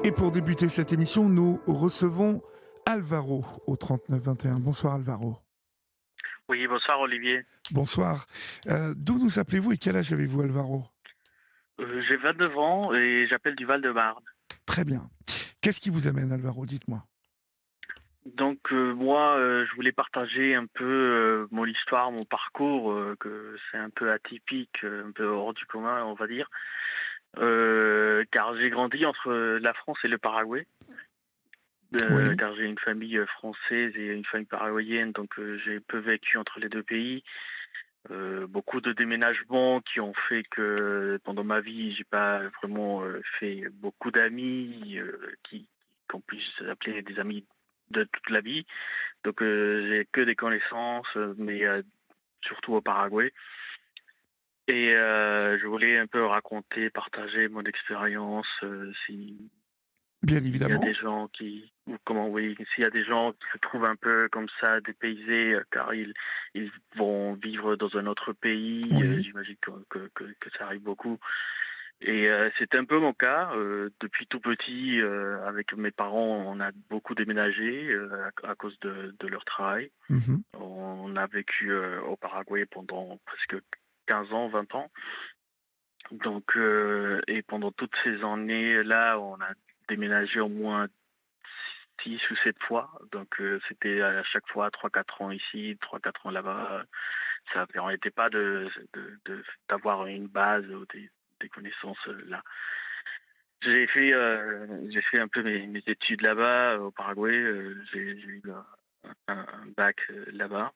Et pour débuter cette émission, nous recevons Alvaro au 39 21. Bonsoir Alvaro. Oui, bonsoir Olivier. Bonsoir. D'où nous appelez-vous et quel âge avez-vous Alvaro? J'ai 29 ans et j'appelle du Val-de-Marne. Très bien. Qu'est-ce qui vous amène Alvaro? Dites-moi. Donc moi, je voulais partager un peu mon histoire, mon parcours, que c'est un peu atypique, un peu hors du commun, on va dire. Car j'ai grandi entre la France et le Paraguay. Oui, Car j'ai une famille française et une famille paraguayenne, donc j'ai peu vécu entre les deux pays. Beaucoup de déménagements qui ont fait que pendant ma vie, j'ai pas vraiment fait beaucoup d'amis qu'on puisse appeler des amis de toute la vie. Donc j'ai que des connaissances, mais surtout au Paraguay. Et je voulais un peu raconter, partager mon expérience, si bien il y a évidemment. des gens qui, ou comment, oui, s'il y a des gens qui se trouvent un peu comme ça, dépaysés, car ils vont vivre dans un autre pays, Oui. j'imagine que ça arrive beaucoup. Et c'est un peu mon cas. Depuis tout petit, avec mes parents, on a beaucoup déménagé à cause de leur travail. Mhm. On a vécu au Paraguay pendant presque 15 ans, 20 ans. Donc, et pendant toutes ces années-là, on a déménagé au moins 6 ou 7 fois. Donc, c'était à chaque fois 3 4 ans ici, 3 4 ans là-bas. Ça ne permettait pas d'avoir une base ou des connaissances là. J'ai fait un peu mes études là-bas, au Paraguay. J'ai eu un bac là-bas.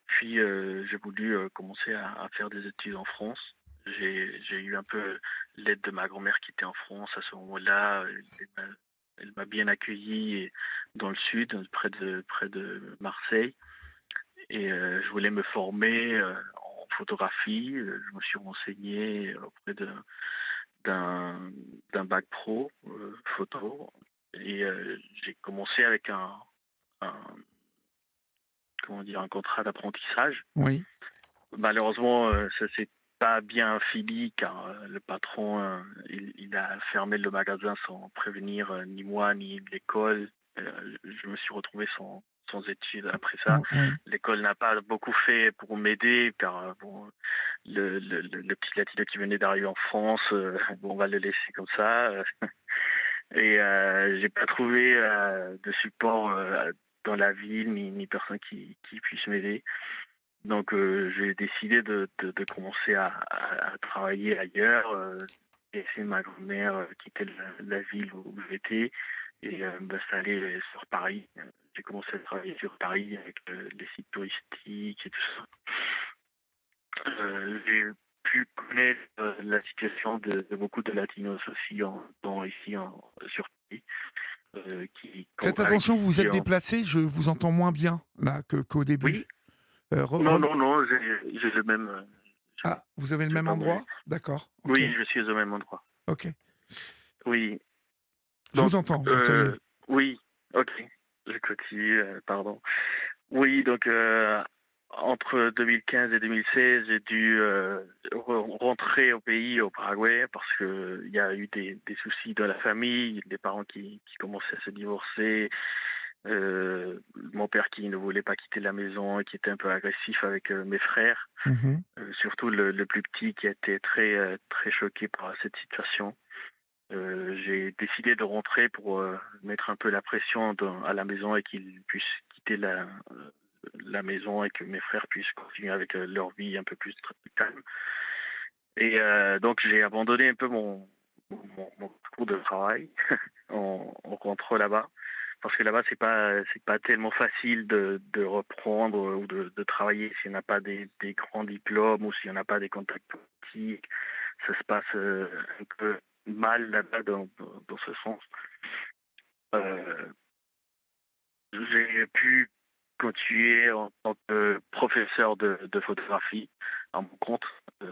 Puis, j'ai voulu commencer à faire des études en France. J'ai eu un peu l'aide de ma grand-mère qui était en France à ce moment-là. Elle m'a bien accueilli dans le sud, près de Marseille. Et je voulais me former en photographie. Je me suis renseigné auprès d'un d'un bac pro photo. Et j'ai commencé avec un comment dire, un contrat d'apprentissage. Oui. Malheureusement, ça s'est pas bien fini car le patron, il a fermé le magasin sans prévenir ni moi ni l'école. Je me suis retrouvé sans études après ça. Oui. L'école n'a pas beaucoup fait pour m'aider car bon, le petit latino qui venait d'arriver en France, bon, on va le laisser comme ça. Et j'ai pas trouvé de support dans la ville ni personne qui puisse m'aider. Donc j'ai décidé de commencer à travailler ailleurs. J'ai laissé ma grand-mère quitter la ville où j'étais et m'installer sur Paris. J'ai commencé à travailler sur Paris avec les sites touristiques et tout ça. J'ai pu connaître la situation de beaucoup de latinos aussi sur Paris, Faites avec attention, vous vous qui êtes déplacé, je vous entends moins bien là qu'au oui, début. non, non, non, j'ai le même, Ah, vous avez le je vais même pas vous. endroit? D'accord, ok. Oui, je suis au même endroit. Ok. Oui, Je donc vous entends, là, ça y est. oui, ok, je continue, pardon. Oui, donc entre 2015 et 2016, j'ai dû rentrer au pays, au Paraguay, parce que il y a eu des soucis dans la famille, des parents qui commençaient à se divorcer, mon père qui ne voulait pas quitter la maison et qui était un peu agressif avec mes frères, Mhm. surtout le plus petit qui a été très choqué par cette situation. J'ai décidé de rentrer pour mettre un peu la pression à la maison et qu'ils puissent quitter la maison et que mes frères puissent continuer avec leur vie un peu plus calme. Et donc j'ai abandonné un peu mon parcours de travail en rentrant là-bas. Parce que là-bas, c'est pas tellement facile de reprendre ou de travailler si on n'a pas des grands diplômes ou si on n'a pas des contacts politiques. Ça se passe un peu mal là-bas dans ce sens. Euh, j'ai pu continuer en tant que professeur de photographie à mon compte.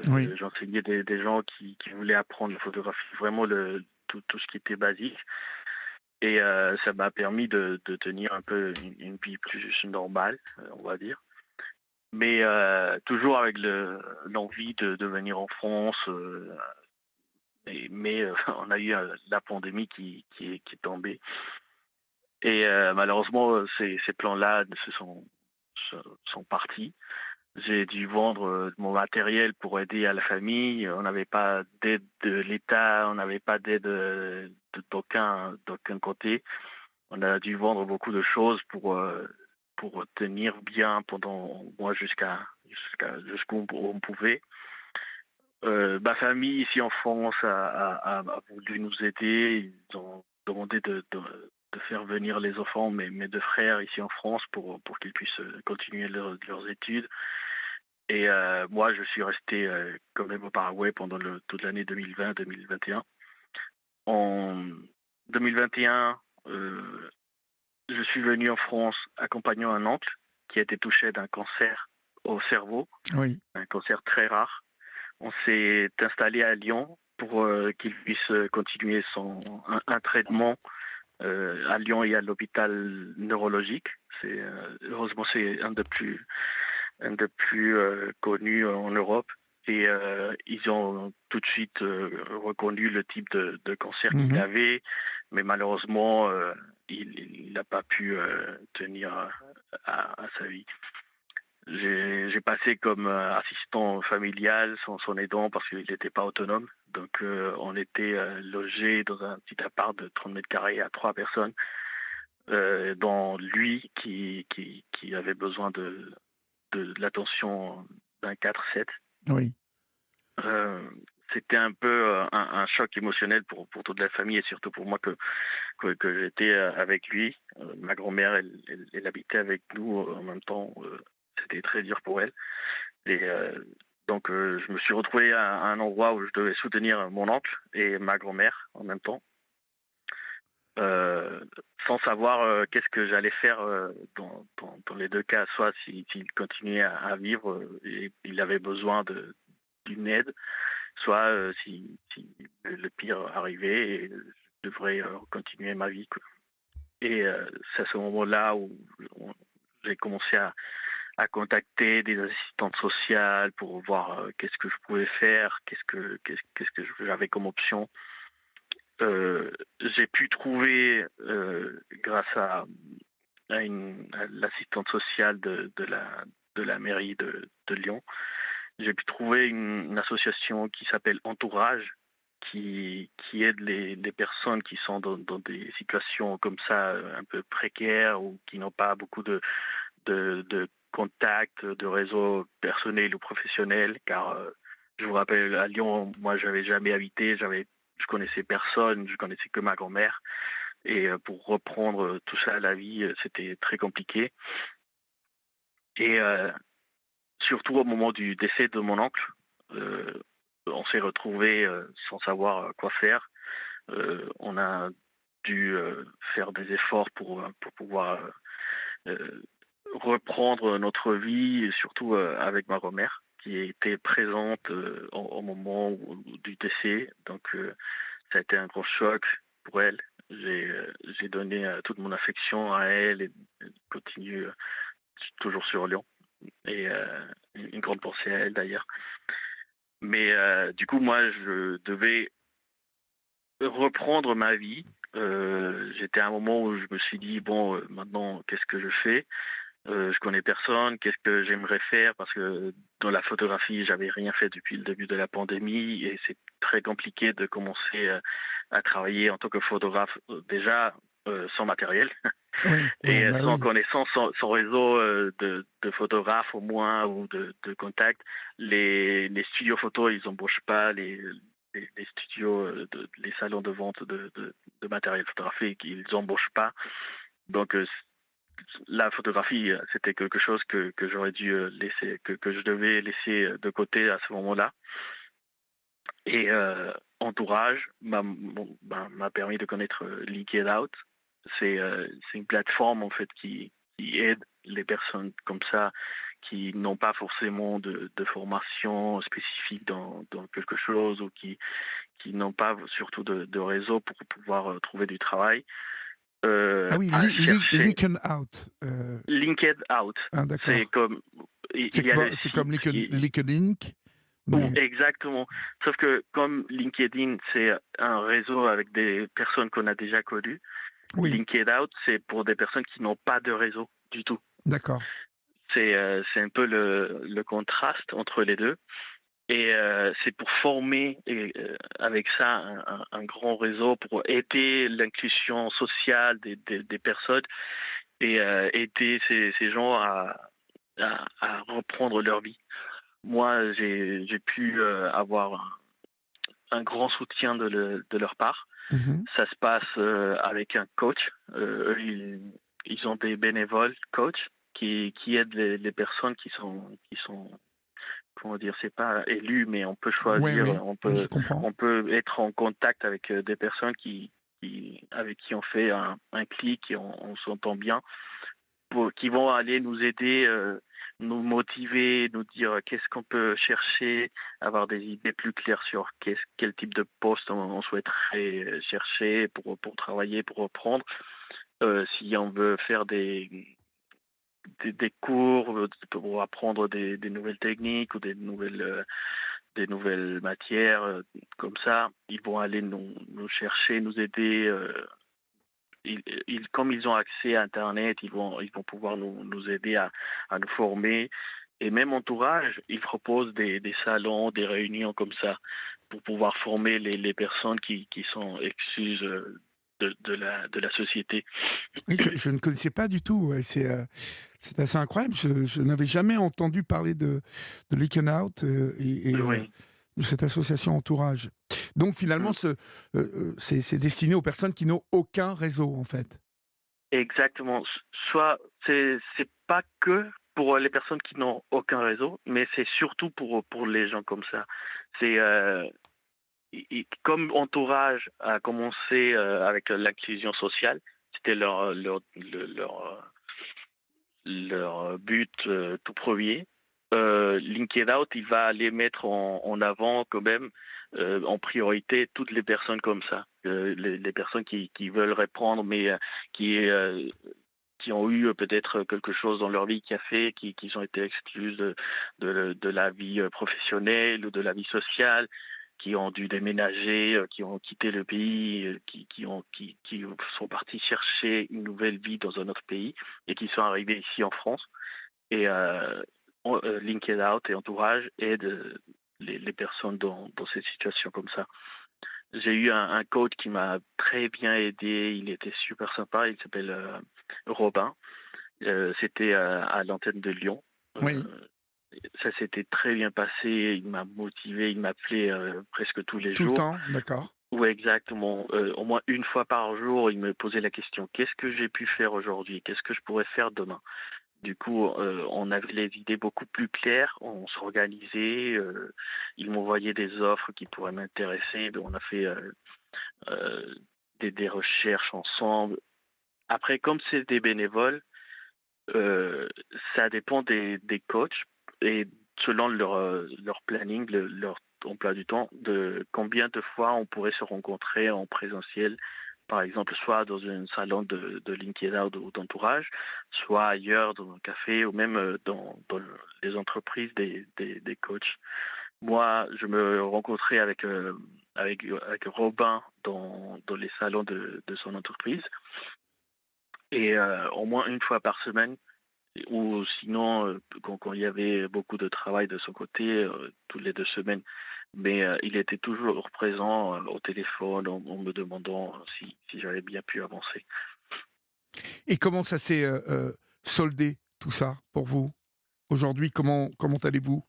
Oui. J'enseignais des gens qui voulaient apprendre la photographie, vraiment tout ce qui était basique. Et ça m'a permis de tenir un peu une vie plus normale, on va dire. Mais toujours avec l'envie de venir en France, Mais on a eu la pandémie qui est tombée. Et malheureusement, ces plans-là sont partis. J'ai dû vendre mon matériel pour aider à la famille. On n'avait pas d'aide de l'État, on n'avait pas d'aide d'aucun côté. On a dû vendre beaucoup de choses pour tenir bien pendant au moins jusqu'où on pouvait. Ma famille ici en France a voulu nous aider. Ils ont demandé de faire venir les enfants, mes deux frères ici en France pour qu'ils puissent continuer leurs études. Et moi, je suis resté quand même au Paraguay pendant toute l'année 2020-2021. En 2021, je suis venu en France accompagnant un oncle qui a été touché d'un cancer au cerveau, Oui. un cancer très rare. On s'est installé à Lyon pour qu'il puisse continuer un traitement à Lyon et à l'hôpital neurologique. Heureusement, c'est un des plus connus en Europe. Et ils ont tout de suite reconnu le type de cancer qu'il avait, mais malheureusement, il n'a pas pu tenir à sa vie. J'ai passé comme assistant familial, son aidant, parce qu'il n'était pas autonome. Donc, on était logés dans un petit appart de 30 mètres carrés à 3 personnes, dont lui qui avait besoin de l'attention d'un 4/7. Oui. C'était un peu un choc émotionnel pour toute la famille et surtout pour moi que j'étais avec lui. Ma grand-mère, elle habitait avec nous en même temps. C'était très dur pour elle. Et donc, je me suis retrouvé à un endroit où je devais soutenir mon oncle et ma grand-mère en même temps. Sans savoir qu'est-ce que j'allais faire dans les deux cas, soit s'il continuait à vivre et il avait besoin d'une aide, soit si le pire arrivait et je devrais continuer ma vie, quoi. Et c'est à ce moment-là où j'ai commencé à contacter des assistantes sociales pour voir qu'est-ce que je pouvais faire, qu'est-ce que j'avais comme option. J'ai pu trouver, grâce à l'assistante sociale de la mairie de Lyon, j'ai pu trouver une association qui s'appelle Entourage, qui aide les personnes qui sont dans des situations comme ça, un peu précaires ou qui n'ont pas beaucoup de contacts, de réseaux personnels ou professionnels, car je vous rappelle, à Lyon, moi, j'avais jamais habité, je connaissais personne, je connaissais que ma grand-mère. Et pour reprendre tout ça à la vie, c'était très compliqué. Et surtout au moment du décès de mon oncle, on s'est retrouvés sans savoir quoi faire. On a dû faire des efforts pour pouvoir reprendre notre vie, et surtout avec ma grand-mère, qui était présente au moment du décès. Donc, ça a été un gros choc pour elle. J'ai donné toute mon affection à elle et continue toujours sur Lyon. Et une grande pensée à elle d'ailleurs. Mais du coup, moi, je devais reprendre ma vie. J'étais à un moment où je me suis dit, bon, maintenant, qu'est-ce que je fais? Je connais personne, qu'est-ce que j'aimerais faire? Parce que dans la photographie, j'avais rien fait depuis le début de la pandémie et c'est très compliqué de commencer à travailler en tant que photographe déjà sans matériel Oui, et bah sans oui. connaissance, sans réseau de photographes au moins ou de contacts. Les studios photos, ils embauchent pas les studios, les salons de vente de matériel photographique, ils embauchent pas. Donc la photographie, c'était quelque chose que j'aurais dû laisser, que je devais laisser de côté à ce moment-là. Et Entourage m'a permis de connaître Liquid Out. C'est une plateforme en fait qui aide les personnes comme ça qui n'ont pas forcément de formation spécifique dans quelque chose ou qui n'ont pas surtout de réseau pour pouvoir trouver du travail. Ah oui, À chercher Leaken Out. Linked Out. Ah, C'est d'accord. comme il y a le C'est site comme qui Leaken Inc., Mais Exactement. Sauf que comme LinkedIn, c'est un réseau avec des personnes qu'on a déjà connues, oui, LinkedOut, c'est pour des personnes qui n'ont pas de réseau du tout. d'accord. C'est un peu le contraste entre les deux. Et c'est pour former avec ça un grand réseau pour aider l'inclusion sociale des personnes et aider ces gens à reprendre leur vie. Moi, j'ai pu avoir un grand soutien de leur part. Mmh. Ça se passe avec un coach. Eux, ils ont des bénévoles coachs qui aident les personnes qui sont comment dire, c'est pas élu, mais on peut Oui, choisir, oui, je comprends. on peut être en contact avec des personnes avec qui on fait un clic et on s'entend bien, qui vont aller nous aider, nous motiver, nous dire qu'est-ce qu'on peut chercher, avoir des idées plus claires sur quel type de poste on souhaiterait chercher pour travailler, pour reprendre. Si on veut faire des cours pour apprendre des nouvelles techniques ou des nouvelles matières comme ça, ils vont aller nous chercher, nous aider. Comme ils ont accès à Internet, ils vont pouvoir nous aider à nous former. Et même entourage, ils proposent des salons, des réunions comme ça pour pouvoir former les personnes qui sont exclues de la société. Oui, je ne connaissais pas du tout, ouais, c'est assez incroyable. Je n'avais jamais entendu parler de Leaken Out, Oui. de cette association Entourage. Donc finalement, c'est destiné aux personnes qui n'ont aucun réseau, en fait? Exactement. Soit c'est pas que pour les personnes qui n'ont aucun réseau, mais c'est surtout pour les gens comme ça. C'est comme Entourage a commencé avec l'inclusion sociale, c'était leur but tout premier. LinkedIn Out, il va aller mettre en avant quand même en priorité toutes les personnes comme ça, les personnes qui veulent répondre, mais qui qui ont eu peut-être quelque chose dans leur vie qui a fait qu'ils ont été exclus de la vie professionnelle ou de la vie sociale, qui ont dû déménager, qui ont quitté le pays, qui sont partis chercher une nouvelle vie dans un autre pays et qui sont arrivés ici en France. Et LinkedIn Out et Entourage aident les personnes dans ces situations comme ça. J'ai eu un coach qui m'a très bien aidé. Il était super sympa. Il s'appelle Robin. C'était à l'antenne de Lyon. Oui, Ça s'était très bien passé. Il m'a motivé. Il m'appelait presque tous les tout le jours. temps, d'accord. Oui, exactement. Au moins une fois par jour, il me posait la question, qu'est-ce que j'ai pu faire aujourd'hui? Qu'est-ce que je pourrais faire demain? Du coup, on avait les idées beaucoup plus claires, on s'organisait, il m'envoyait des offres qui pourraient m'intéresser, on a fait euh, des recherches ensemble. Après, comme c'est des bénévoles, euh, ça dépend des coachs et selon leur planning, leur emploi du temps, de combien de fois on pourrait se rencontrer en présentiel, par exemple, soit dans un salon de LinkedIn ou d'entourage, soit ailleurs dans un café ou même dans les entreprises des coachs. Moi, je me rencontrais avec Robin dans les salons de son entreprise et au moins une fois par semaine ou sinon, quand il y avait beaucoup de travail de son côté, toutes les 2 semaines. Mais il était toujours présent au téléphone en me demandant si j'avais bien pu avancer. Et comment ça s'est, soldé, tout ça, pour vous? Aujourd'hui, comment allez-vous?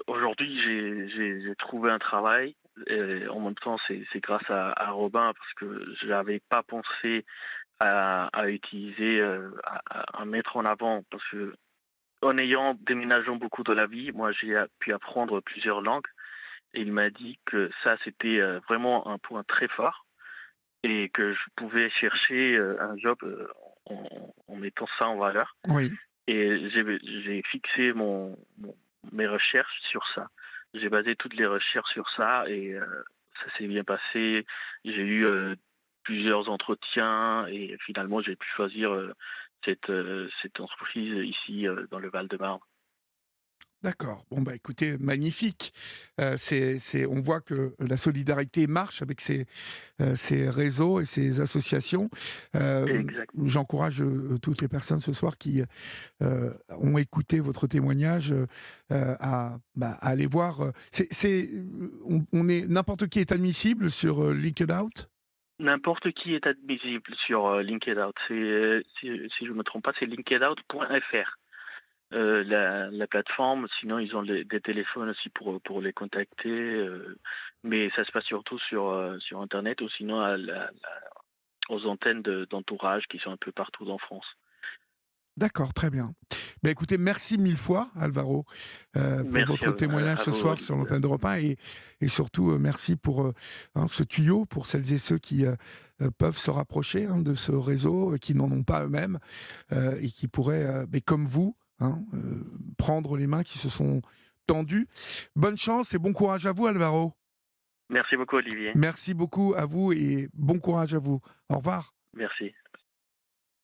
Aujourd'hui, j'ai trouvé un travail. Et en même temps, c'est grâce à Robin parce que je n'avais pas pensé à utiliser, à mettre en avant. Parce que en ayant déménageant beaucoup de la vie, moi, j'ai pu apprendre plusieurs langues. Et il m'a dit que ça, c'était vraiment un point très fort et que je pouvais chercher un job en mettant ça en valeur. Oui. Et j'ai fixé mes recherches sur ça. J'ai basé toutes les recherches sur ça et ça s'est bien passé. J'ai eu plusieurs entretiens et finalement j'ai pu choisir cette entreprise ici dans le Val-de-Marne. D'accord. Bon, bah, écoutez, magnifique. On voit que la solidarité marche avec ces réseaux et ces associations. Exact. J'encourage, toutes les personnes ce soir qui, ont écouté votre témoignage, à aller voir, on est n'importe qui est admissible sur, LinkedIn Out? N'importe qui est admissible sur LinkedOut. Si je me trompe pas, c'est linkedout.fr. La plateforme, sinon ils ont des téléphones aussi pour les contacter, mais ça se passe surtout sur internet ou sinon aux antennes d'entourage qui sont un peu partout en France. D'accord, très bien. Bah, écoutez, merci mille fois Alvaro, pour Merci votre témoignage à ce vous, soir sur Olivier. l'antenne d'Europe 1 et surtout, merci pour, ce tuyau pour celles et ceux qui, peuvent se rapprocher, de ce réseau, qui n'en ont pas eux-mêmes, et qui pourraient, beh, comme vous, prendre les mains qui se sont tendues. Bonne chance et bon courage à vous Alvaro. Merci beaucoup, Olivier. Merci beaucoup à vous et bon courage à vous. Au revoir. Merci.